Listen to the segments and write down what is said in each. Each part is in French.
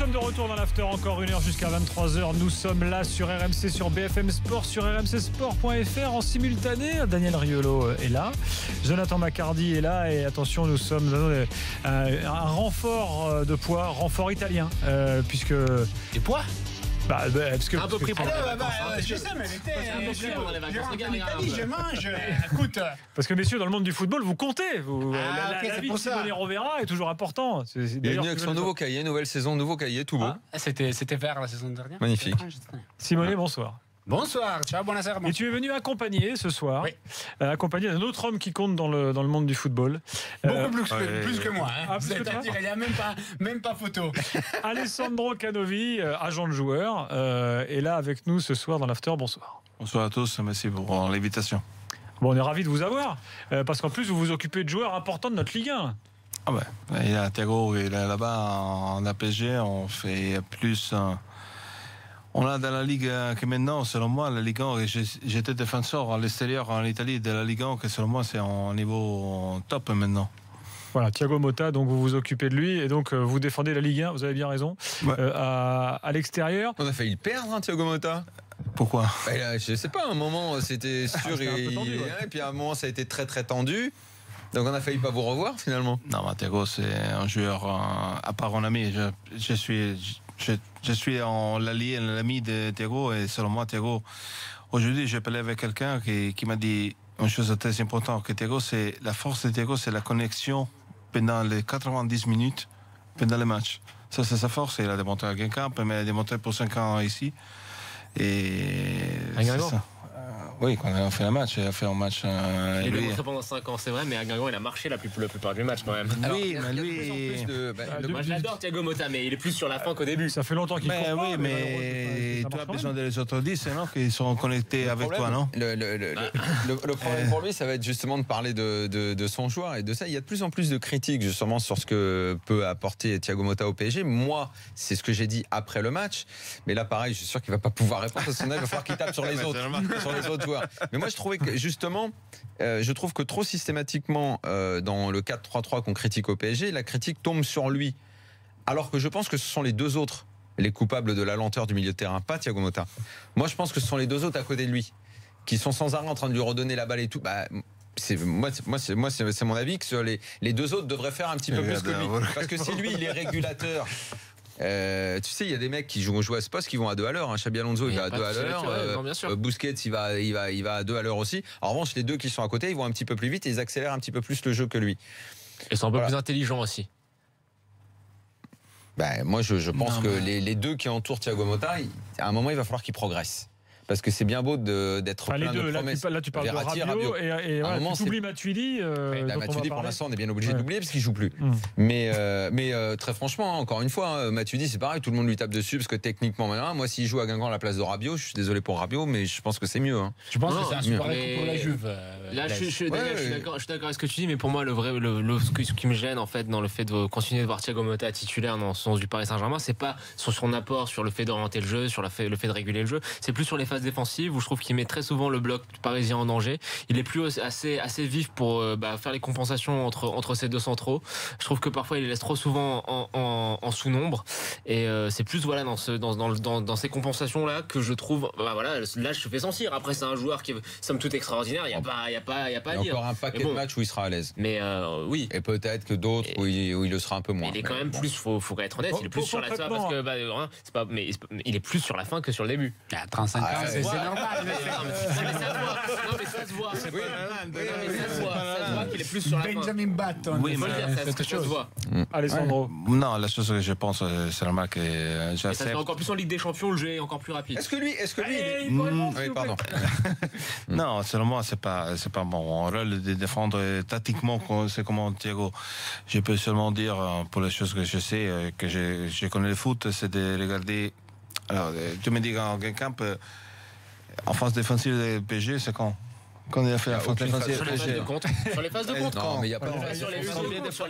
sommes de retour dans l'after, encore 1 heure jusqu'à 23h. Nous sommes là sur RMC, sur BFM Sport, sur rmcsport.fr en simultané. Daniel Riolo est là, Jonathan Macardy est là et attention, nous sommes un renfort de poids, renfort italien, puisque... Des poids parce que, un peu pris pour je sais, mais je mange. Écoute. Parce que messieurs, dans le monde du football, vous comptez. La vie de Simone Rovera est toujours important. Il est venu avec son nouveau cahier, nouvelle saison, nouveau cahier, tout beau. C'était vert la saison dernière. Magnifique. Simone, bonsoir. Bonsoir, ciao, buonasera. Et tu es venu accompagner ce soir, oui. Accompagné d'un autre homme qui compte dans le monde du football. Beaucoup plus que moi. Hein. C'est-à-dire, il n'y a même pas photo. Alessandro Canovi, agent de joueur, est là avec nous ce soir dans l'after. Bonsoir. Bonsoir à tous, merci pour l'invitation. Bon, on est ravis de vous avoir, parce qu'en plus vous vous occupez de joueurs importants de notre Ligue 1. Ah ouais, il y a Thiago, il est là-bas en APG, on fait plus... On a dans la Ligue que maintenant, selon moi, la Ligue 1, j'étais défenseur à l'extérieur en Italie de la Ligue 1, que selon moi c'est en niveau top maintenant. Voilà, Thiago Motta, donc vous vous occupez de lui et donc vous défendez la Ligue 1, vous avez bien raison, ouais. À l'extérieur. On a failli le perdre, hein, Thiago Motta. Pourquoi ? Je sais pas, à un moment c'était sûr et puis à un moment ça a été très très tendu. Donc on a failli pas vous revoir finalement. Non, mais Thiago c'est un joueur à part en ami. Je suis en l'ami de Thiago et selon moi Thiago, aujourd'hui j'ai parlé avec quelqu'un qui m'a dit une chose très importante, que Thiago, c'est la force de Thiago, c'est la connexion pendant les 90 minutes pendant le match. Ça c'est sa force, il a démontré à Guingamp, mais il a démontré pour 5 ans ici et c'est ça. Oui, quand on a fait un match, il a fait un match. Il a démontré pendant 5 ans, c'est vrai, mais à Guingamp, il a marché la plupart du match quand même. Oui, mais lui. Moi, j'adore Thiago Motta, mais il est plus sur la fin qu'au début. Ça fait longtemps qu'il court pas. Oui, mais tu as besoin des autres 10, non, qui sont connectés avec toi, non ? Le problème pour lui, ça va être justement de parler de son joueur et de ça. Il y a de plus en plus de critiques justement sur ce que peut apporter Thiago Motta au PSG. Moi, c'est ce que j'ai dit après le match. Mais là, pareil, je suis sûr qu'il va pas pouvoir répondre parce qu'il va falloir qu'il tape sur les autres joueurs. Mais moi je trouvais que justement je trouve que trop systématiquement dans le 4-3-3 qu'on critique au PSG, la critique tombe sur lui, alors que je pense que ce sont les deux autres les coupables de la lenteur du milieu de terrain, pas Thiago Motta. Moi je pense que ce sont les deux autres à côté de lui qui sont sans arrêt en train de lui redonner la balle et tout. C'est mon avis que les deux autres devraient faire un petit peu plus que lui, parce que si lui il est régulateur. Tu sais, il y a des mecs qui jouent à ce poste qui vont à 2 à l'heure. Xabi Alonso, il va à 2 à l'heure. Busquets, il va à 2 à l'heure aussi. En revanche, les deux qui sont à côté, ils vont un petit peu plus vite et ils accélèrent un petit peu plus le jeu que lui. Ils sont un peu plus intelligents aussi. Moi, je pense que les deux qui entourent Thiago Motta, à un moment, il va falloir qu'ils progressent. Parce que c'est bien beau d'être plein de promesses. Là, tu parles de Rabiot et voilà, tu oublies Matuidi. Matuidi, pour l'instant, on est bien obligé d'oublier parce qu'il joue plus. Mais très franchement, encore une fois, Matuidi, c'est pareil, tout le monde lui tape dessus parce que techniquement, moi, s'il joue à Guingamp à la place de Rabiot, je suis désolé pour Rabiot, mais je pense que c'est mieux. Je pense que c'est un super coup pour la Juve. Là, je suis d'accord avec ce que tu dis, mais pour moi, ce qui me gêne en fait dans le fait de continuer de voir Thiago Motta titulaire dans le sens du Paris Saint-Germain, c'est pas sur son apport, sur le fait d'orienter le jeu, sur le fait de réguler le jeu, c'est plus sur les phases défensives où je trouve qu'il met très souvent le bloc parisien en danger. Il est plus assez vif pour faire les compensations entre ces deux centraux. Je trouve que parfois il les laisse trop souvent en sous-nombre et c'est plus dans ces compensations là que je trouve là je fais sentir. Après c'est un joueur qui est somme toute extraordinaire, il y a pas à dire. Il y a encore un paquet de matchs où il sera à l'aise. Mais oui. Et peut-être que d'autres où il le sera un peu moins. Il est quand même plus, faut être honnête, il est plus sur la fin parce que mais il est plus sur la fin que sur le début. À 35 ans, c'est normal. Ça se voit. Ça se voit qu'il est plus sur la fin. Benjamin Button. Oui, ça se voit. Alessandro. Non, la chose que je pense, c'est normal que ça se fait encore plus en Ligue des Champions, le jeu est encore plus rapide. Est-ce que lui oui, pardon. Non, selon moi, c'est pas mon rôle de défendre tactiquement, c'est comment Thiago. Je peux seulement dire, pour les choses que je sais, que je connais le foot, c'est de regarder. Alors, tu me dis en Guingamp, en phase défensive du PSG, c'est quand Quand il a fait la faute aucune défensive. Sur les phases de compte. Sur les phases de compte. Non, mais il n'y a pas Sur les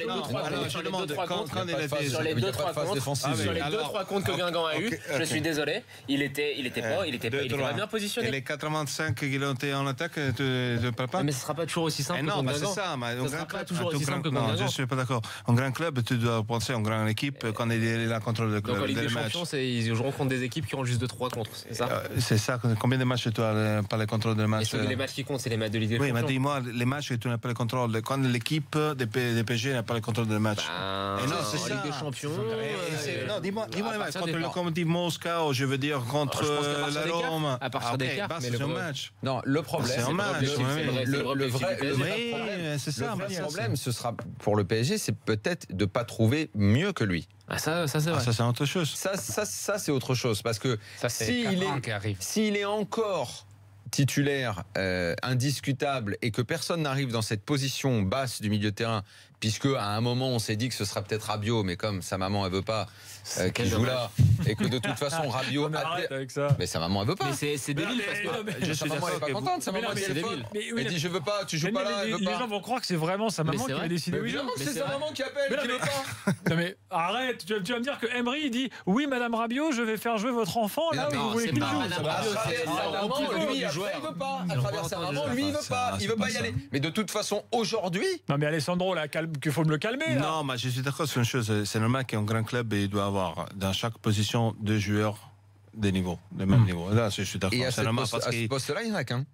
2-3 comptes. Quand il était Sur les 2-3 comptes. Sur les 2-3 comptes que Guingamp a eu, je suis désolé, il était pas bien positionné. Et les 85 qu'il a été en attaque, tu ne parles pas? Mais ce sera pas toujours aussi simple. Non, que c'est Guingamp. ça. Ça sera pas toujours aussi simple que Non, Guingamp. je ne suis pas d'accord. En grand club, tu dois penser en grande équipe quand il est là contrôle de Donc en Ligue des match. Champions, ils joueront contre des équipes qui ont juste 2-3 contre, c'est ça? C'est ça. Combien de matchs tu as pas les contrôles de Et match? les matchs qui comptent, c'est les matchs de Ligue des Oui, mais Champions. dis-moi, les matchs que tu n'as pas le contrôle. Quand l'équipe des PSG n'a pas le contrôle de match. Et non, c'est ça. Ligue des Champions. Non, dis-moi les matchs. partir Contre des- le Lokomotiv Moscou, je veux dire, contre Je pense qu'à partir la des quarts, Rome. à partir des quarts, mais c'est le un vrai- match. Non, le problème. C'est un match. Le vrai Oui, c'est ça. le vrai mais ça, problème, ce sera pour le PSG, c'est peut-être de ne pas trouver mieux que lui. Ah, ça c'est vrai. Ça, c'est autre chose. Ça c'est autre chose. Parce que Ça, c'est s'il 4 ans qui arrive. s'il est encore titulaire indiscutable et que personne n'arrive dans cette position basse du milieu de terrain, puisque à un moment on s'est dit que ce sera peut-être Rabiot, mais comme sa maman elle veut pas qu'il quel joue dommage. là, et que de toute façon Rabiot, Mais arrête avec ça. mais sa maman elle veut pas. Mais c'est débile parce que. Je Sa suis maman elle est d'accord. pas contente, sa Mais maman non, elle mais téléphone. mais oui, Elle dit je veux pas, tu joues pas là, elle veut les pas. gens vont croire que c'est vraiment sa maman c'est qui va vrai. décider. Mais Oui, évidemment, mais c'est c'est sa vrai. maman qui appelle, Mais qui non, veut pas. Non mais arrête, tu vas me dire que Emery il dit oui Madame Rabiot, je vais faire jouer votre enfant là Mais où non, vous voulez c'est qu'il pas joue. Madame Ça va. Rabiot, À travers c'est- sa c'est maman, en plus lui, du après, joueur. il veut pas. À C'est travers sa vraiment maman, du lui, il veut joueur. pas. Il C'est veut pas pas y ça. aller. Mais de toute façon, aujourd'hui, Non mais Alessandro là, il faut me le calmer là. Non, mais je suis d'accord sur une chose. C'est normal qu'un grand club il doit avoir dans chaque position deux joueurs de niveau, de même niveau. Là, je suis d'accord. et à C'est ce normal parce poste-là, il y en a qu'un.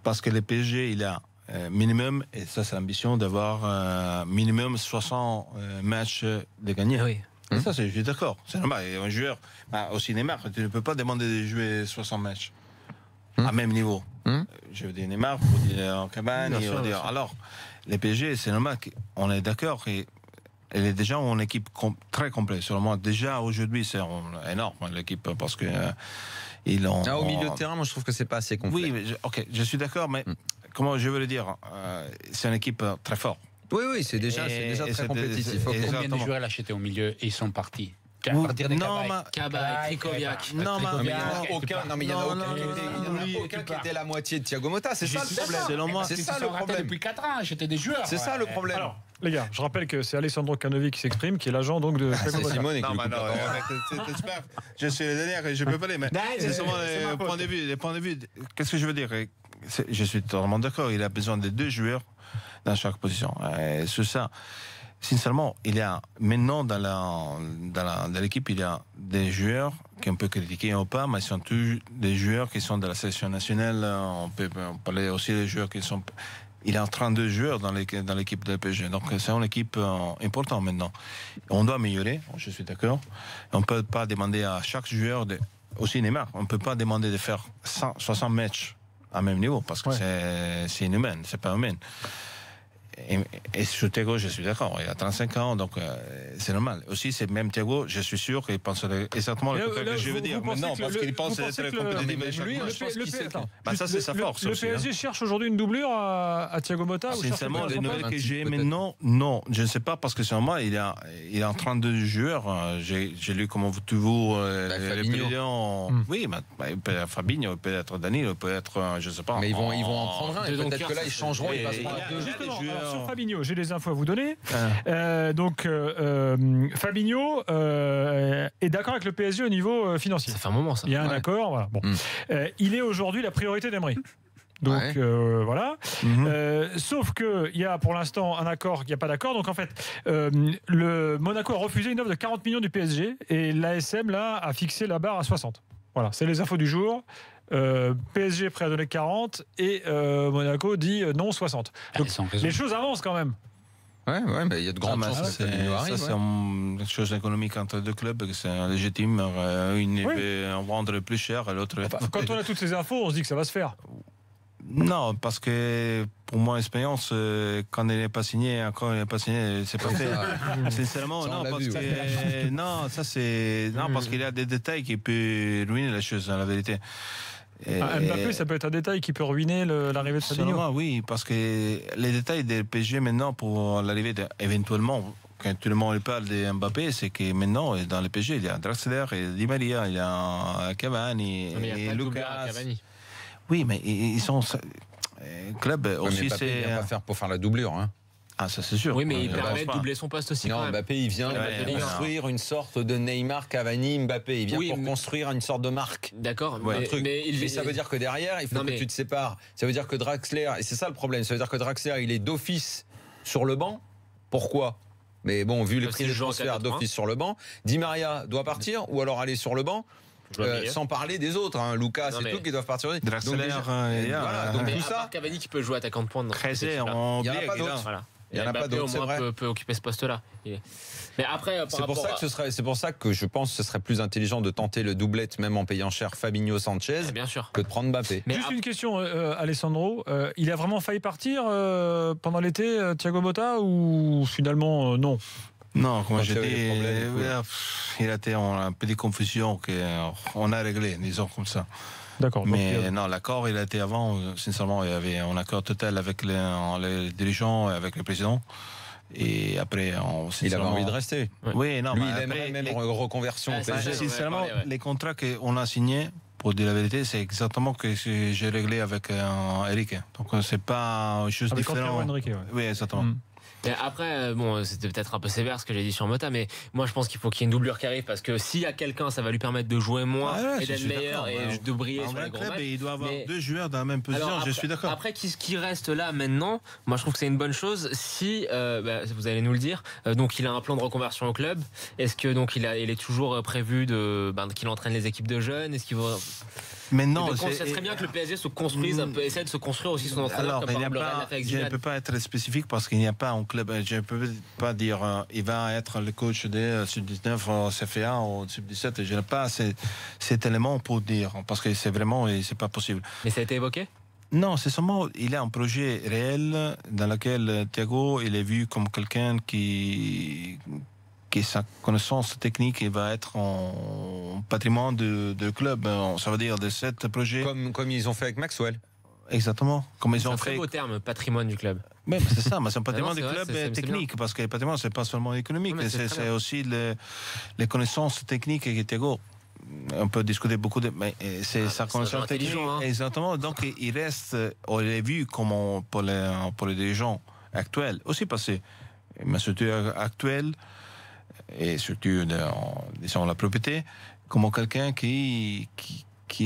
parce que le PSG, il a minimum, et ça c'est l'ambition, d'avoir minimum 60 matchs de gagner. Oui. Et ça, je suis d'accord. C'est normal. Et un joueur, au cinéma, tu ne peux pas demander de jouer 60 matchs à même niveau. Je veux dire Neymar, vous dire Cavani, Bien sûr, on va bien dire. sûr. Alors, les PSG, c'est normal qu'on est d'accord. Et elle est déjà en équipe très complète. Selon moi, déjà aujourd'hui, c'est énorme l'équipe parce que ils ont. Au milieu de terrain, moi, je trouve que c'est pas assez complet. Oui, mais je suis d'accord, mais comment je veux le dire, c'est une équipe très forte. Oui, c'est déjà Et très c'est- compétitif. c'est- Ok. et- Combien de Exactement. joueurs l'acheter au milieu et ils sont partis? À Ou- partir des non, Cabaye. mais- Cabaye, Krikoviak. Non, mais- Non, mais il y en a Ok, aucun. Non, mais il y en a Non, aucun non, qui non, était- non, il y en a oui, aucun tu qui pars. était la moitié de Thiago Motta. C'est ça le problème. Selon moi, C'est Ils ça se le sont ratés problème. depuis 4 ans, j'étais des joueurs. C'est ça le problème. Alors les gars, je rappelle que c'est Alessandro Canovi qui s'exprime, qui est l'agent donc de C'est Simone qui Non, lui mais coupe non, la parole. t'espères. Je suis le dernier et je peux pas aller, mais c'est seulement c'est ma les faute. points de vue. Les points de vue. Qu'est-ce que je veux dire? Je suis totalement d'accord. Il a besoin de deux joueurs dans chaque position. Sur ça, sincèrement, il y a maintenant dans l'équipe, il y a des joueurs qu'on peut critiquer ou pas, mais ils sont tous des joueurs qui sont de la sélection nationale. On peut parler aussi des joueurs qui sont. Il est en 32 joueurs dans l'équipe de PSG. Donc, c'est une équipe importante maintenant. On doit améliorer, je suis d'accord. On ne peut pas demander à chaque joueur, aussi Neymar, on ne peut pas demander de faire 60 matchs à même niveau parce que c'est inhumain, c'est pas humain. Et sur Thiago, je suis d'accord, il a 35 ans, donc c'est normal. Aussi, c'est même Thiago, je suis sûr qu'il pense exactement le contraire que je veux dire. Mais non, parce qu'il pense être compétitif. Ça, c'est sa force. Le aussi, PSG cherche aujourd'hui une doublure à Thiago Motta ou cherche Sincèrement, peut-être les pas nouvelles que Un j'ai type, maintenant, non, je ne sais pas parce que c'est moi, il est en train de joueurs. J'ai lu comment vous les Fabinho. présidents. Oui, il peut être Fabinho, il peut être Danilo, il peut être, je ne sais pas. Mais ils vont en prendre un. Et de peut-être Dunkerque, que là, ils changeront. Ils et- passeront et- à deux. Justement, des joueurs. alors, sur Fabinho, j'ai des infos à vous donner. Ah. Fabinho est d'accord avec le PSG au niveau financier. Ça fait un moment ça. Il y a un Ouais. accord. Voilà. Bon. Il est aujourd'hui la priorité d'Emery. Donc Ouais. voilà. Sauf qu'il y a pour l'instant un accord, il n'y a pas d'accord. Donc en fait, le Monaco a refusé une offre de 40 millions du PSG et l'ASM là a fixé la barre à 60. Voilà, c'est les infos du jour. PSG prêt à donner 40 et Monaco dit non 60. Donc Ils ont raison. les choses avancent quand même. Ouais, mais il y a de grandes chances que Fabinho arrive. Ça, c'est une chose économique entre deux clubs, que c'est légitime. Une veut en vendre plus cher, et l'autre. Quand on a toutes ces infos, on se dit que ça va se faire. Non, parce que pour moi, l'expérience, quand elle n'est pas signée, encore elle n'est pas signée, c'est pas fait. Sincèrement, Ça, on non, l'a parce vu, que non, ça c'est non, parce qu'il y a des détails qui peuvent ruiner les choses, la vérité. Mbappé, ça peut être un détail qui peut ruiner l'arrivée de Selon Fabinho. moi, oui, parce que les détails des PSG maintenant pour l'arrivée éventuellement. Quand tout le monde parle de Mbappé, c'est que maintenant, dans le PSG, il y a Draxler, il y a Di Maria, il y a Cavani, Mais il y a et pas de doubleur à Lucas. Cavani. Oui, mais ils sont. Club aussi, Mbappé, il c'est. vient pas faire pour faire la doublure. Hein. Ah, ça c'est sûr. Oui, mais il Je permet pense de pas. doubler son poste aussi. quand Non, même. Mbappé, il vient Ouais, construire une sorte de Neymar, Cavani, Mbappé. Il vient Oui, pour mais- construire une sorte de marque. D'accord, Un truc. il Et ça veut dire que derrière, il faut Non, que mais- tu te sépares. Ça veut dire que Draxler, et c'est ça le problème, ça veut dire que Draxler, il est d'office sur le banc. Pourquoi? Mais bon, vu les Parce prix qu'il des joue en transferts 4-4-3. d'office sur le banc, Di Maria doit partir ou alors aller sur le banc. Joue au milieu. Sans parler des autres, hein. Lucas Non, et mais- tout qui doivent partir. Draxler, voilà, donc Mais tout à part ça, Cavani qui peut jouer attaquant de pointe. dans cette Très équipe-là. on Il y en a oublie pas qu'il d'autres. Voilà. Il y en a pas Mbappé, d'autres, au c'est moins, vrai. peut occuper ce poste-là. Mais après, par c'est pour rapport ça que c'est pour ça que je pense que ce serait plus intelligent de tenter le doublette, même en payant cher Fabinho Sanchez, à... Bien sûr. que de prendre Mbappé. Mais Juste une question, Alessandro. Il a vraiment failli partir pendant l'été, Thiago Motta, ou finalement non? Non, comme Quand je il y avait dis, des problèmes, oui. il était en un petite confusion qu'on a réglé, disons comme ça. D'accord. donc, Mais non, l'accord, il a été avant, sincèrement, il y avait un accord total avec les dirigeants et avec le président. Et après, Il avait sincèrement- envie de rester. Oui, non, Lui, mais il après, aimerait même les- reconversion au Ah, ça, PSG. c'est- sincèrement, ouais. les contrats qu'on a signés, pour dire la vérité, c'est exactement ce que j'ai réglé avec Eric. Donc, c'est pas juste avec différent. Antero Henrique, ouais. Oui, exactement. Mm. Mais après, bon, c'était peut-être un peu sévère ce que j'ai dit sur Mota, mais moi je pense qu'il faut qu'il y ait une doublure qui arrive parce que s'il y a quelqu'un, ça va lui permettre de jouer moins Ah ouais, et je d'être suis meilleur d'accord, et ouais. de briller En sur vrai les grands club, matchs. il doit avoir Mais- deux joueurs dans la même position, Alors, je suis d'accord. Après, ce qui reste là maintenant, moi je trouve que c'est une bonne chose si, vous allez nous le dire, donc il a un plan de reconversion au club. Est-ce que donc il est toujours prévu qu'il entraîne les équipes de jeunes? Est-ce qu'il va... Mais non, Donc, ça serait bien que le PSG se construise, essaie de se construire aussi son entraîneur. Alors, comme il n'y a par exemple, le Real pas, l'a fait avec je ne Zidane. peux pas être spécifique parce qu'il n'y a pas un club. Je ne peux pas dire il va être le coach des sub-19 au CFA ou sub-17. Je n'ai pas cet élément pour dire parce que c'est vraiment c'est pas possible. Mais ça a été évoqué? Non, c'est seulement il y a un projet réel dans lequel Thiago il est vu comme quelqu'un qui sa connaissance technique il va être en patrimoine de club. Ça veut dire de cet projet. Comme ils ont fait avec Maxwell. Exactement. Comme ils C'est ont un très fait. beau terme, patrimoine du club. Oui, mais c'est ça, mais c'est un patrimoine non, du c'est vrai, club c'est technique, parce que le patrimoine, c'est pas seulement économique, Oui, mais c'est très c'est bien. aussi les connaissances techniques et Thiago. On peut discuter beaucoup de. Mais c'est c'est sa un connaissance joueur technique. intelligent, hein. Exactement. Donc, il reste. On l'a vu comme pour les dirigeants actuels. Aussi parce que, mais surtout actuel, et surtout, disons, la propriété, comme quelqu'un qui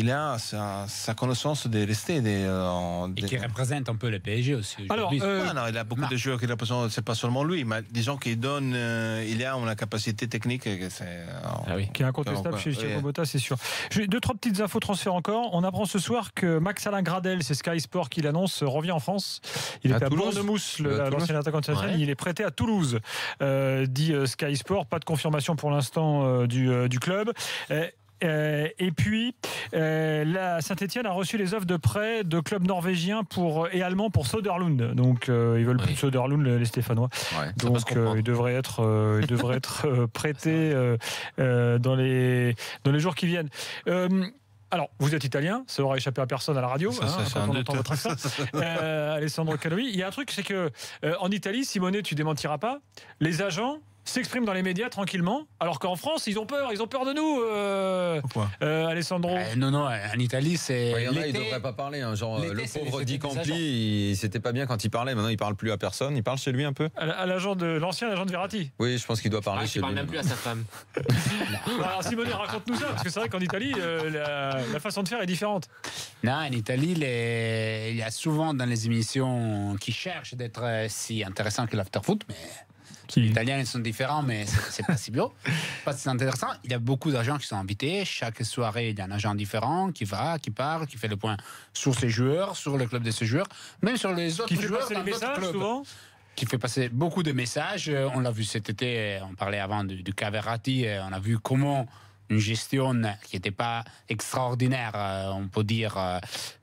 a sa connaissance de rester. Et qui représente un peu le PSG aussi. Alors, aujourd'hui. Non, il y a beaucoup Non. de joueurs qui représentent, c'est pas seulement lui, mais disons qu'il donne, il y a une capacité technique que c'est. Ah oui. qui est incontestable chez Thiago Ouais. Motta, c'est sûr. J'ai deux, trois petites infos transfert encore. On apprend ce soir que Max-Alain Gradel, c'est Sky Sport qui l'annonce, revient en France. Il À était à Toulouse. Bournemouth, À Toulouse. l'ancien attaquant de Saint-Etienne. Ouais. Il est prêté à Toulouse, dit Sky Sport. Pas de confirmation pour l'instant du club. Et puis, la Saint-Etienne a reçu les offres de prêt de clubs norvégiens et allemands pour Söderlund. Donc, ils veulent plus Oui. de Söderlund, les Stéphanois. Ouais. Donc, se comprendre. il devrait être prêté dans les jours qui viennent. Alors, vous êtes italien, ça aura échappé à personne à la radio, Ça, c'est quand un on doute. entend votre accent. Alessandro Caloi. Il y a un truc, c'est que en Italie, Simone, tu démentiras pas, les agents s'expriment dans les médias tranquillement, alors qu'en France, ils ont peur de nous, Pourquoi Alessandro. Non, en Italie, c'est. Il y en a, ils l'été- ne devraient pas parler. Hein. Genre, l'été, le c'est pauvre les Di fêtes des Campli, c'était pas bien quand il parlait. Maintenant, il parle plus à personne. Il parle chez lui un peu. À l'ancien agent de Verratti. Oui, je pense qu'il doit parler Ah, chez qui parle lui. même plus à sa femme. Alors, Simone, raconte-nous ça, parce que c'est vrai qu'en Italie, la façon de faire est différente. Non, en Italie, il y a souvent dans les émissions qui cherchent d'être si intéressant que l'after-foot, mais les Italiens ils sont différents, mais c'est pas si beau. Pas si intéressant. Il y a beaucoup d'agents qui sont invités. Chaque soirée, il y a un agent différent qui va, qui parle, qui fait le point sur ses joueurs, sur le club de ses joueurs, même sur les autres Qui fait joueurs passer les dans d'autres messages, clubs. souvent. Qui fait passer beaucoup de messages. On l'a vu cet été, on parlait avant du cas Verratti, on a vu comment une gestion qui n'était pas extraordinaire, on peut dire,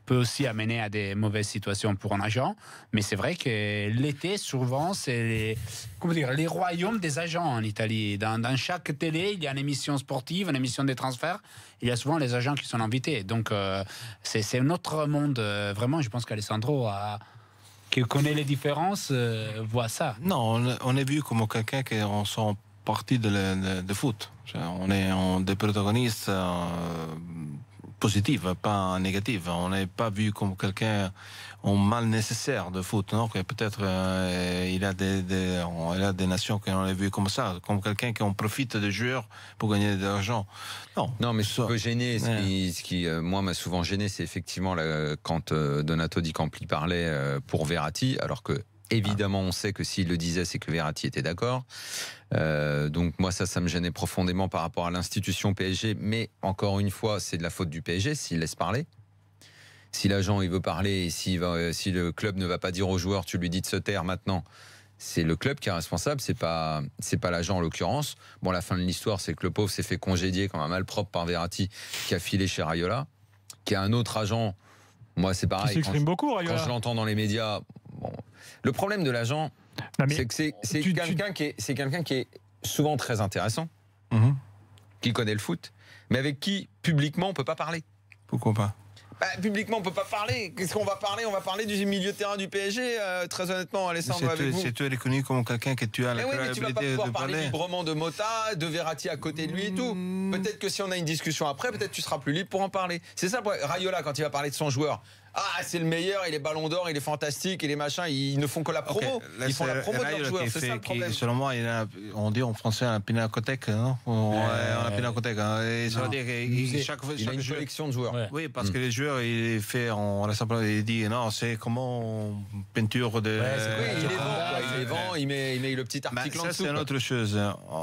peut aussi amener à des mauvaises situations pour un agent. Mais c'est vrai que l'été, souvent, c'est les royaumes des agents en Italie. Dans chaque télé, il y a une émission sportive, une émission des transferts. Il y a souvent les agents qui sont invités. Donc, c'est un autre monde. Vraiment, je pense qu'Alessandro qui connaît les différences, voit ça. Non, on est vu comme quelqu'un qui on sent partie de foot. On est des protagonistes positive, pas négative. On n'est pas vu comme quelqu'un en mal nécessaire de foot, non? Peut-être il a des nations qu'on a vu comme ça, comme quelqu'un qui en profite des joueurs pour gagner de l'argent. Non, mais ce qui peut gêner, ce qui moi m'a souvent gêné, c'est effectivement quand Donato Di Campli parlait pour Verratti, alors que évidemment on sait que s'il le disait, c'est que Verratti était d'accord. Donc moi ça me gênait profondément par rapport à l'institution PSG, mais encore une fois c'est de la faute du PSG s'il laisse parler. Si l'agent il veut parler et si le club ne va pas dire aux joueurs tu lui dis de se taire maintenant, c'est le club qui est responsable, c'est pas l'agent en l'occurrence. Bon, la fin de l'histoire c'est que le pauvre s'est fait congédier comme un malpropre par Verratti qui a filé chez Raiola, qui a un autre agent. Moi c'est pareil. Qui s'exprime beaucoup, Raiola. Quand je l'entends dans les médias, bon, le problème de l'agent, c'est que c'est quelqu'un qui est souvent très intéressant, qui connaît le foot, mais avec qui publiquement on peut pas parler. Pourquoi pas? Publiquement, on peut pas parler. Qu'est-ce qu'on va parler? On va parler du milieu de terrain du PSG. Très honnêtement, Alessandro, avec vous. C'est tu es reconnu comme quelqu'un que tu as la mais tu vas pas pouvoir de parler librement de Mota, de Verratti à côté de lui et tout. Peut-être que si on a une discussion après, peut-être tu seras plus libre pour en parler. C'est ça, Raiola, quand il va parler de son joueur. Ah, c'est le meilleur, il est ballon d'or, il est fantastique, il est machin, ils ne font que la promo. Ils font la promo de leurs joueurs, c'est ça le problème. Selon moi, on dit en français un pinacothèque, non? Un pinacothèque. Ça veut dire qu'il a une collection de joueurs. Oui, parce que les joueurs, il fait il dit non, c'est comment peinture de. Il les vend, il met le petit article en dessous. Ça, c'est une autre chose.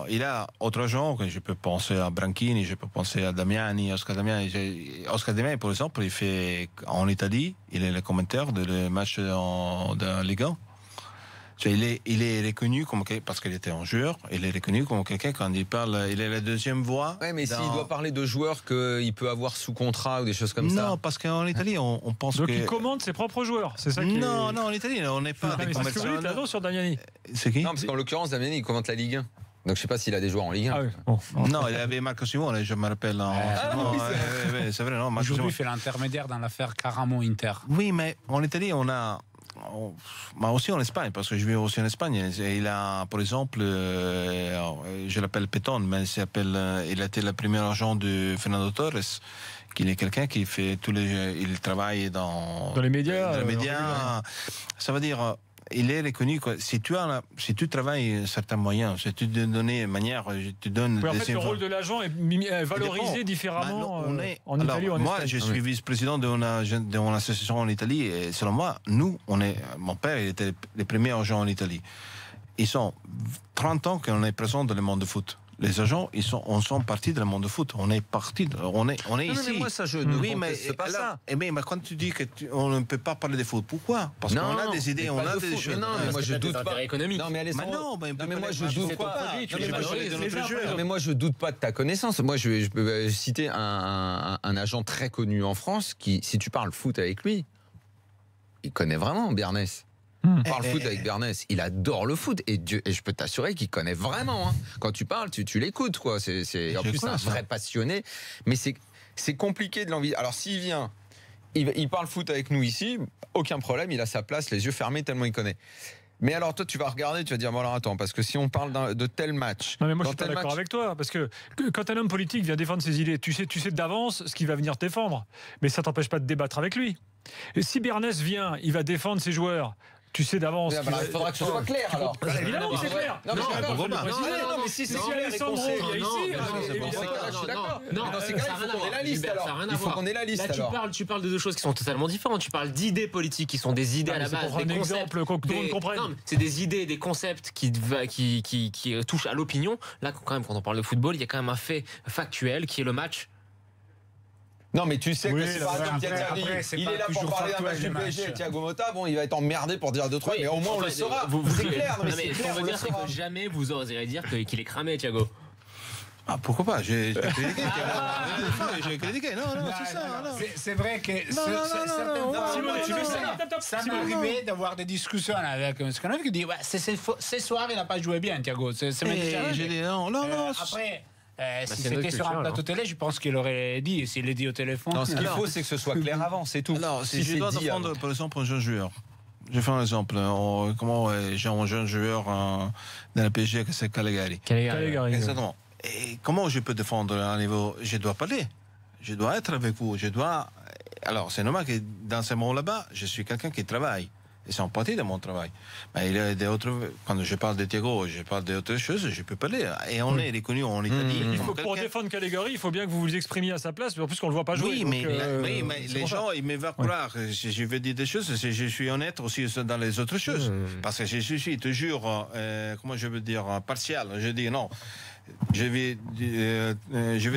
Il a autre gens, je peux penser à Branchini, je peux penser à Damiani, Oscar Damiani. Oscar Damiani, par exemple, il fait en Italie. Il est le commentaire de match de Ligue 1. Il est reconnu comme parce qu'il était un joueur. Il est reconnu comme quelqu'un quand il parle. Il est la deuxième voix. Oui, mais s'il doit parler de joueurs qu'il peut avoir sous contrat ou des choses comme ça. Non, parce qu'en Italie, on pense donc il commande ses propres joueurs. C'est ça qui non, en Italie, on n'est pas des commerçants. C'est ce que vous sur Damiani. C'est qui? Non, parce qu'en l'occurrence, Damiani, il commente la Ligue 1. Donc je sais pas s'il a des joueurs en Ligue 1. Ah oui. Bon. Non, il avait Marco Simone, je me rappelle. C'est vrai, non. Aujourd'hui, il fait l'intermédiaire dans l'affaire Caramo-Inter. Oui, mais en Italie, on a. Aussi en Espagne, parce que je vis aussi en Espagne. Il a, par exemple, je l'appelle Péton, mais il a été le premier agent de Fernando Torres, qui est quelqu'un qui fait il travaille dans les médias. Dans les médias. Ça veut dire. Il est reconnu que si tu travailles certains moyens, si tu te donnes une manière, tu donnes. En fait, le rôle de l'agent est valorisé différemment en Italie ou en Espagne. Moi, je suis vice-président d'une association en Italie et selon moi, mon père il était le premier agent en Italie. Ils sont 30 ans qu'on est présent dans le monde de foot. Les agents, on sont partis du monde de foot. On est parti, on est ici. Mais moi, ça, je ne conteste pas ça. Mais quand tu dis qu'on ne peut pas parler de foot, pourquoi? Parce qu'on a des idées, on a des choses. Non, mais moi, je doute pas. Non, mais moi, je doute pas. Mais moi, je doute pas de ta connaissance. Moi, je peux citer un agent très connu en France qui, si tu parles foot avec lui, il connaît vraiment Bernès. Il parle foot avec Bernès, il adore le foot et je peux t'assurer qu'il connaît vraiment. Hein. Quand tu parles, tu l'écoutes quoi. En plus, c'est un vrai passionné. Mais c'est compliqué de l'envie. Alors s'il vient, il parle foot avec nous ici, aucun problème, il a sa place, les yeux fermés tellement il connaît. Mais alors toi tu vas regarder, tu vas dire bon alors attends, parce que si on parle de tel match. Non mais moi je suis pas d'accord avec toi, parce que quand un homme politique vient défendre ses idées, tu sais d'avance ce qu'il va venir défendre, mais ça t'empêche pas de débattre avec lui. Et si Bernès vient, il va défendre ses joueurs. Tu sais d'avance. Il faudra que ce soit clair alors. Évidemment que c'est clair. Non, mais si c'est Alessandro qui est ici. Je suis d'accord. Non, dans ces cas, il faut qu'on ait la liste alors. Il faut qu'on ait la liste alors. Tu parles de deux choses qui sont totalement différentes. Tu parles d'idées politiques qui sont des idées à la base. Des exemples qu'on comprenne. C'est des idées, des concepts qui touchent à l'opinion. Là, quand même, quand on parle de football, il y a quand même un fait factuel qui est le match. Non mais tu sais que c'est par exemple il est là pour parler d'un match du PSG, Thiago Motta, bon il va être emmerdé pour dire 2-3, mais au moins on le saura. C'est clair, mais c'est clair, on le saura. Que jamais vous oserez dire qu'il est cramé, Thiago. Ah pourquoi pas, j'ai critiqué. J'ai critiqué, non, c'est ça. C'est vrai que ça m'est arrivé d'avoir des discussions avec un scanner qui dit ce soir il n'a pas joué bien, Thiago. J'ai dit non. Après. Si c'était sur un plateau télé, je pense qu'il aurait dit, s'il l'a dit au téléphone. Non, ce qu'il faut, c'est que ce soit clair avant, c'est tout. Alors, si je dois défendre, par exemple, un jeune joueur, je fais un exemple. Comment j'ai un jeune joueur dans le PSG, c'est Calegari. Calegari. Exactement. Et comment je peux défendre à un niveau? Je dois parler. Je dois être avec vous. Alors, c'est normal que dans ce monde là-bas, je suis quelqu'un qui travaille. Et c'est en partie de mon travail. Mais il y a d'autres. Quand je parle de Thiago, je parle d'autres choses, je peux parler. Et on est reconnu en Italie. Pour défendre Calegari, il faut bien que vous vous exprimiez à sa place, mais en plus qu'on ne le voit pas jouer. Oui, donc, mais les gens, ils me vont croire. Je veux dire des choses, je suis honnête aussi dans les autres choses. Parce que je suis toujours, comment je veux dire, partial. Je dis non. Je vais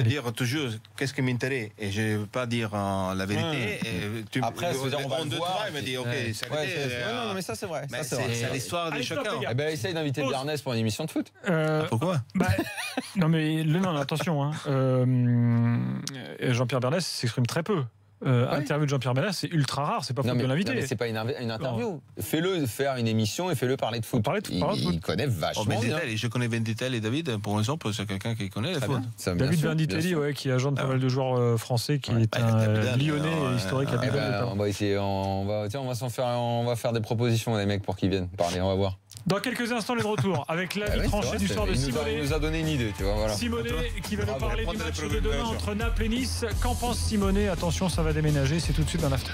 dire toujours qu'est-ce qui m'intéresse et je ne veux pas dire la vérité. Et après, on va le voir. Il me dit ok, c'est non, mais ça c'est vrai. C'est l'histoire de chacun. Eh ben, essaye d'inviter Bernès pour une émission de foot. Pourquoi non, mais non, attention. Hein. Jean-Pierre Bernès s'exprime très peu. Interview de Jean-Pierre Bernès, c'est ultra rare, c'est pas faute de l'inviter. C'est pas une interview. Fais-le faire une émission et fais-le parler de foot. Il connaît vachement bien. Je connais Venditelli et David, pour exemple, c'est quelqu'un qui connaît le foot. David Venditelli, qui agente pas mal de joueurs français, qui est un Lyonnais historique à Bidon. On va faire des propositions les mecs pour qu'ils viennent parler, on va voir. Dans quelques instants, les de retour avec l'avis tranché du soir de Simonet. Il nous a donné une idée, tu vois. Voilà. Simonet qui va nous parler du match de demain entre Naples et Nice. Qu'en pense Simonet? Attention, ça va déménager, c'est tout de suite dans l'after.